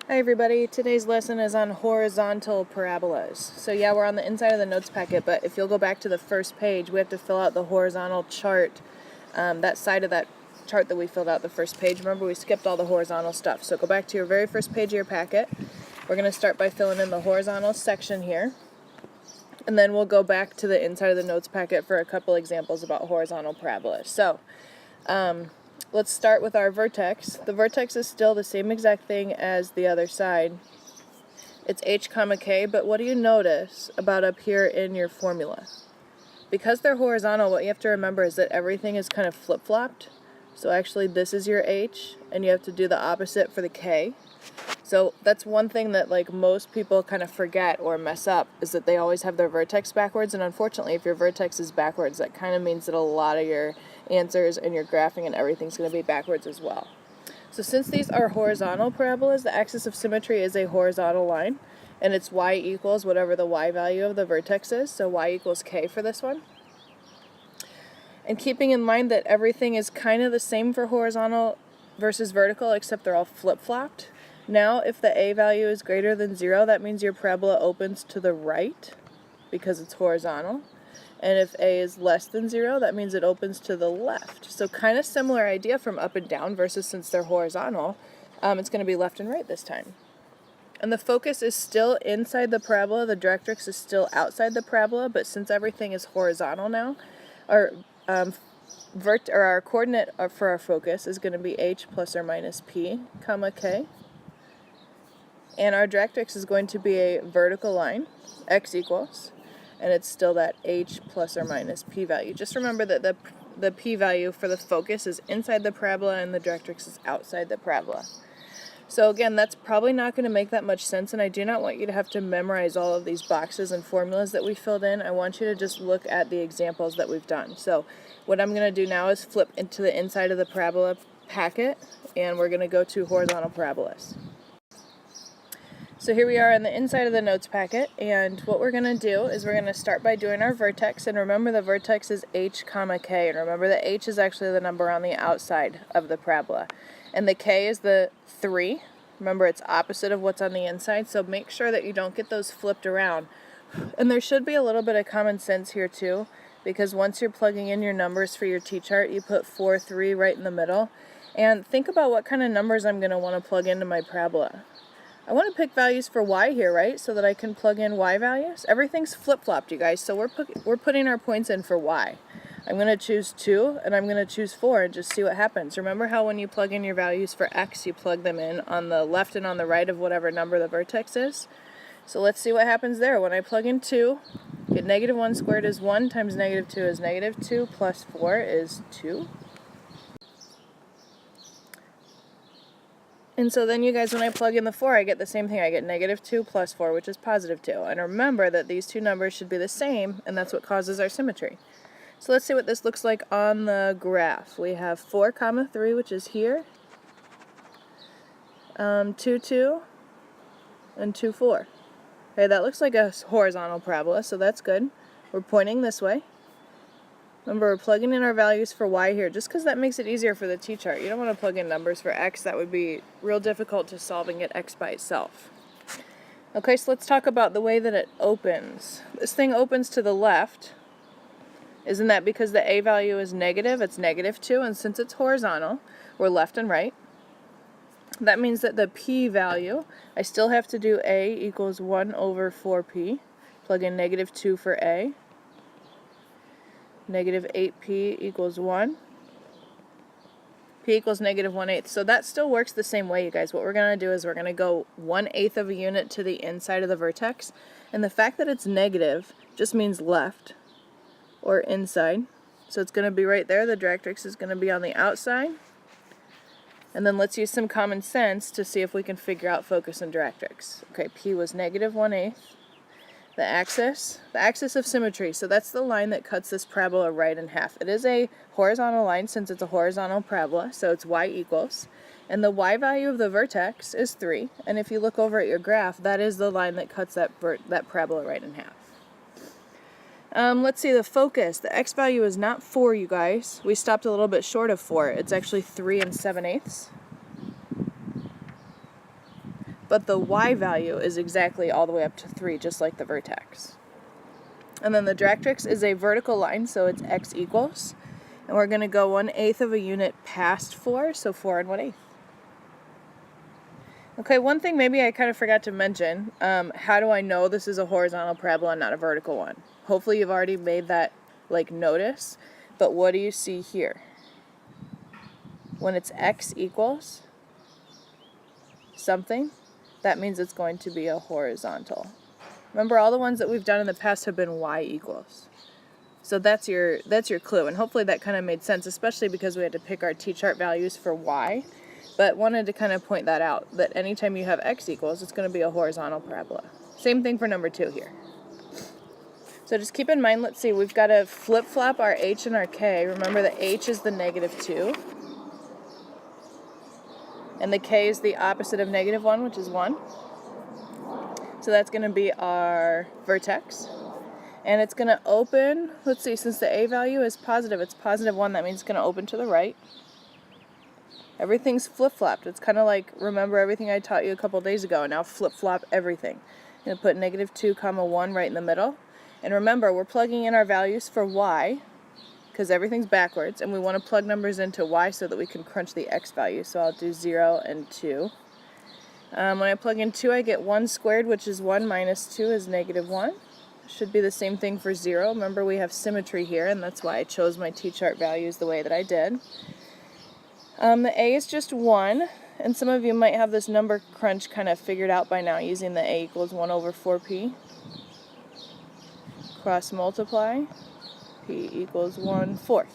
Hi everybody, today's lesson is on horizontal parabolas. So yeah, we're on the inside of the notes packet, but if you'll go back to the first page, we have to fill out the horizontal chart, that side of that chart that we filled out the first page. Remember, we skipped all the horizontal stuff. So go back to your very first page of your packet. We're going to start by filling in the horizontal section here, and then we'll go back to the inside of the notes packet for a couple examples about horizontal parabolas. So let's start with our vertex. The vertex is still the same exact thing as the other side. It's h comma k, but what do you notice about up here in your formula? Because they're horizontal, what you have to remember is that everything is kind of flip-flopped. So actually this is your h, and you have to do the opposite for the k. So that's one thing that most people kind of forget or mess up, is that they always have their vertex backwards, and unfortunately if your vertex is backwards, that kind of means that a lot of your answers and your graphing and everything's going to be backwards as well. So since these are horizontal parabolas, the axis of symmetry is a horizontal line, and it's y equals whatever the y value of the vertex is, so y equals k for this one. And keeping in mind that everything is kind of the same for horizontal versus vertical, except they're all flip-flopped. Now, if the a value is greater than 0, that means your parabola opens to the right because it's horizontal. And if a is less than 0, that means it opens to the left. So kind of similar idea from up and down, versus since they're horizontal, it's going to be left and right this time. And the focus is still inside the parabola. The directrix is still outside the parabola, but since everything is horizontal now, our coordinate for our focus is going to be h plus or minus p comma k. And our directrix is going to be a vertical line, x equals, and it's still that h plus or minus p value. Just remember that the p value for the focus is inside the parabola and the directrix is outside the parabola. So again, that's probably not going to make that much sense, and I do not want you to have to memorize all of these boxes and formulas that we filled in. I want you to just look at the examples that we've done. So what I'm going to do now is flip into the inside of the parabola packet, and we're going to go to horizontal parabolas. So here we are on the inside of the notes packet, and what we're going to do is we're going to start by doing our vertex, and remember the vertex is h comma k, and remember that h is actually the number on the outside of the parabola, and the k is the 3. Remember, it's opposite of what's on the inside, so make sure that you don't get those flipped around. And there should be a little bit of common sense here too, because once you're plugging in your numbers for your t-chart, you put 4, 3 right in the middle, and think about what kind of numbers I'm going to want to plug into my parabola. I want to pick values for y here, right, so that I can plug in y values. Everything's flip-flopped, you guys, so we're putting our points in for y. I'm going to choose 2, and I'm going to choose 4, and just see what happens. Remember how when you plug in your values for x, you plug them in on the left and on the right of whatever number the vertex is? So let's see what happens there. When I plug in 2, get negative 1 squared is 1, times negative 2 is negative 2, plus 4 is 2. And so then you guys, when I plug in the 4, I get the same thing. I get negative 2 plus 4, which is positive 2. And remember that these two numbers should be the same, and that's what causes our symmetry. So let's see what this looks like on the graph. We have 4 comma 3, which is here, 2, 2, and 2, 4. Okay, that looks like a horizontal parabola, so that's good. We're pointing this way. Remember, we're plugging in our values for y here, just because that makes it easier for the t-chart. You don't want to plug in numbers for x. That would be real difficult to solve and get x by itself. Okay, so let's talk about the way that it opens. This thing opens to the left. Isn't that because the a value is negative? It's negative 2, and since it's horizontal, we're left and right. That means that the p value, I still have to do a equals 1 over 4p. Plug in negative 2 for a. Negative 8p equals 1. P equals negative 1/8. So that still works the same way, you guys. What we're going to do is we're going to go 1/8 of a unit to the inside of the vertex. And the fact that it's negative just means left or inside. So it's going to be right there. The directrix is going to be on the outside. And then let's use some common sense to see if we can figure out focus and directrix. Okay, P was negative 1/8. The axis of symmetry, so that's the line that cuts this parabola right in half. It is a horizontal line since it's a horizontal parabola, so it's y equals. And the y value of the vertex is 3, and if you look over at your graph, that is the line that cuts that parabola right in half. Let's see the focus. The x value is not 4, you guys. We stopped a little bit short of 4. It's actually 3 7/8. but the y value is exactly all the way up to 3, just like the vertex. And then the directrix is a vertical line, so it's x equals, and we're going to go 1/8 of a unit past 4, so 4 1/8. Okay, one thing maybe I kind of forgot to mention, how do I know this is a horizontal parabola and not a vertical one? Hopefully you've already made that notice, but what do you see here? When it's x equals something, that means it's going to be a horizontal. Remember, all the ones that we've done in the past have been y equals. So that's your clue, and hopefully that kind of made sense, especially because we had to pick our t-chart values for y. But wanted to kind of point that out, that anytime you have x equals, it's going to be a horizontal parabola. Same thing for number 2 here. So just keep in mind, let's see, we've got to flip-flop our h and our k. Remember that h is the -2, and the k is the opposite of -1, which is 1. So that's going to be our vertex. And it's going to open, let's see, since the a value is positive, it's +1, that means it's going to open to the right. Everything's flip-flopped. It's kind of like, remember everything I taught you a couple days ago, and now flip-flop everything. I'm going to put -2, 1 right in the middle. And remember, we're plugging in our values for y, because everything's backwards, and we want to plug numbers into y so that we can crunch the x value. So I'll do 0 and 2. When I plug in 2, I get 1 squared, which is 1 minus 2 is -1. Should be the same thing for 0. Remember, we have symmetry here, and that's why I chose my t-chart values the way that I did. The a is just 1, and some of you might have this number crunch kind of figured out by now using the a equals 1/4p. Cross multiply, p equals 1/4.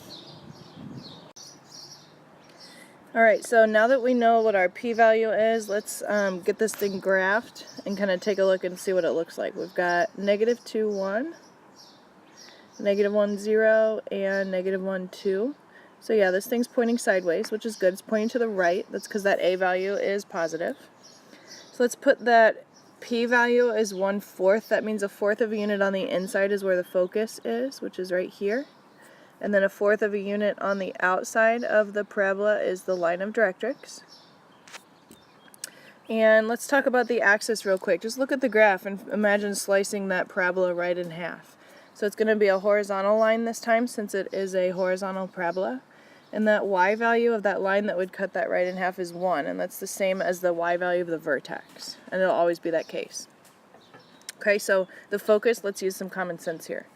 Alright, so now that we know what our p-value is, let's get this thing graphed and kind of take a look and see what it looks like. We've got -2, 1, -1, 0, and -1, 2. So yeah, this thing's pointing sideways, which is good. It's pointing to the right. That's because that a value is positive. So let's put that p value as 1/4. That means 1/4 of a unit on the inside is where the focus is, which is right here. And then 1/4 of a unit on the outside of the parabola is the line of directrix. And let's talk about the axis real quick. Just look at the graph and imagine slicing that parabola right in half. So it's going to be a horizontal line this time, since it is a horizontal parabola. And that y value of that line that would cut that right in half is 1, and that's the same as the y value of the vertex. And it'll always be that case. Okay, so the focus, let's use some common sense here.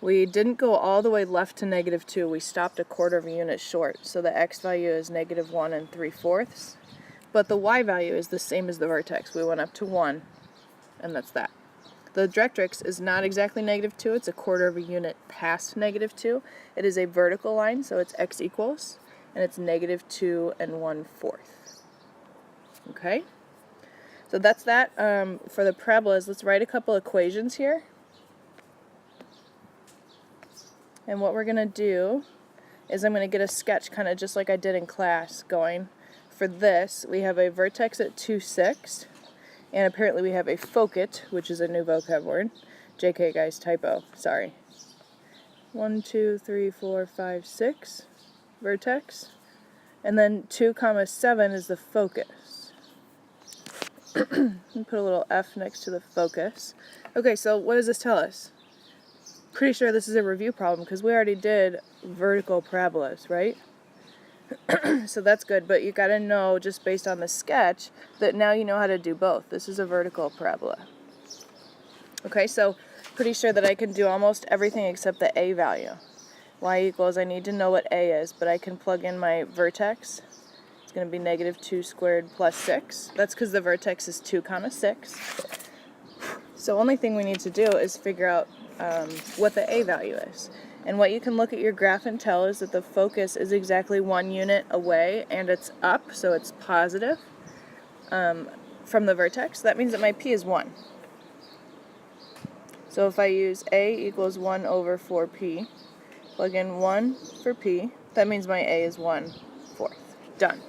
We didn't go all the way left to -2, we stopped 1/4 of a unit short, so the x value is -1 3/4. But the y value is the same as the vertex. We went up to 1, and that's that. The directrix is not exactly -2, it's 1/4 of a unit past -2. It is a vertical line, so it's x equals, and it's -2 1/4. Okay? So that's that for the parabolas. Let's write a couple equations here. And what we're going to do is I'm going to get a sketch kind of just like I did in class going. For this, we have a vertex at 2, 6. And apparently we have a focus, which is a new vocab word. JK, guys, typo. Sorry. 1, 2, 3, 4, 5, 6. Vertex. And then 2, 7 is the focus. Put a little F next to the focus. Okay, so what does this tell us? Pretty sure this is a review problem because we already did vertical parabolas, right? So that's good, but you got to know, just based on the sketch, that now you know how to do both. This is a vertical parabola. Okay, so pretty sure that I can do almost everything except the a value. Y equals, I need to know what a is, but I can plug in my vertex. It's going to be -2 squared plus 6. That's because the vertex is 2, 6. So only thing we need to do is figure out what the a value is. And what you can look at your graph and tell is that the focus is exactly 1 unit away, and it's up, so it's positive from the vertex. That means that my p is 1. So if I use a equals 1/4p, plug in 1 for p, that means my a is 1/4. Done.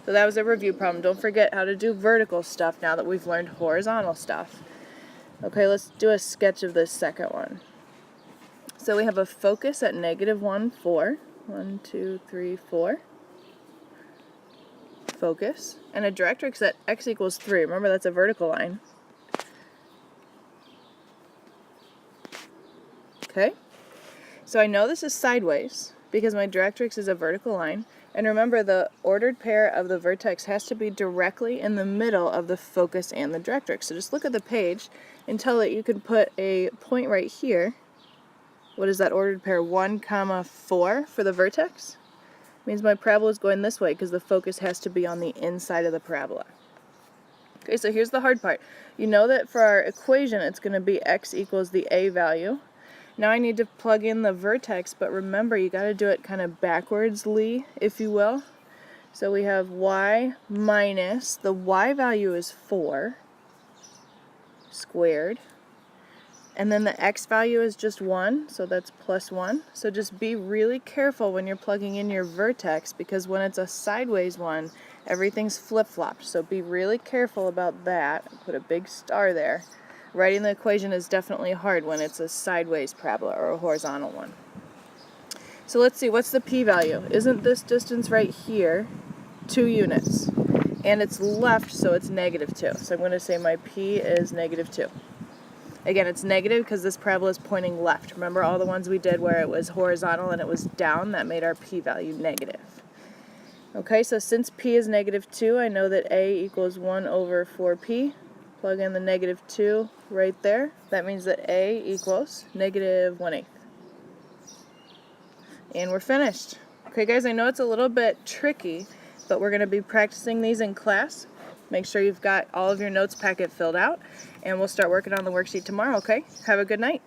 So that was a review problem. Don't forget how to do vertical stuff now that we've learned horizontal stuff. Okay, let's do a sketch of this second one. So we have a focus at -1, 4. 1, 2, 3, 4. focus, and a directrix at x equals 3. Remember, that's a vertical line. Okay? So I know this is sideways because my directrix is a vertical line. And remember, the ordered pair of the vertex has to be directly in the middle of the focus and the directrix. So just look at the page and tell it you can put a point right here. What is that ordered pair? 1, 4 for the vertex? Means my parabola is going this way because the focus has to be on the inside of the parabola. Okay, so here's the hard part. You know that for our equation it's going to be x equals the a value. Now I need to plug in the vertex, but remember you got to do it kind of backwardsly, if you will. So we have y minus, the y value is 4 squared. And then the x value is just 1, so that's plus 1. So just be really careful when you're plugging in your vertex, because when it's a sideways one, everything's flip-flopped. So be really careful about that. Put a big star there. Writing the equation is definitely hard when it's a sideways parabola or a horizontal one. So let's see, what's the p-value? Isn't this distance right here 2 units? And it's left, so it's -2. So I'm going to say my p is -2. Again, it's negative because this parabola is pointing left. Remember all the ones we did where it was horizontal and it was down? That made our p-value negative. Okay, so since p is -2, I know that a equals 1 over 4p. Plug in the -2 right there. That means that a equals -1/8. And we're finished. Okay, guys, I know it's a little bit tricky, but we're going to be practicing these in class. Make sure you've got all of your notes packet filled out, and we'll start working on the worksheet tomorrow, okay? Have a good night.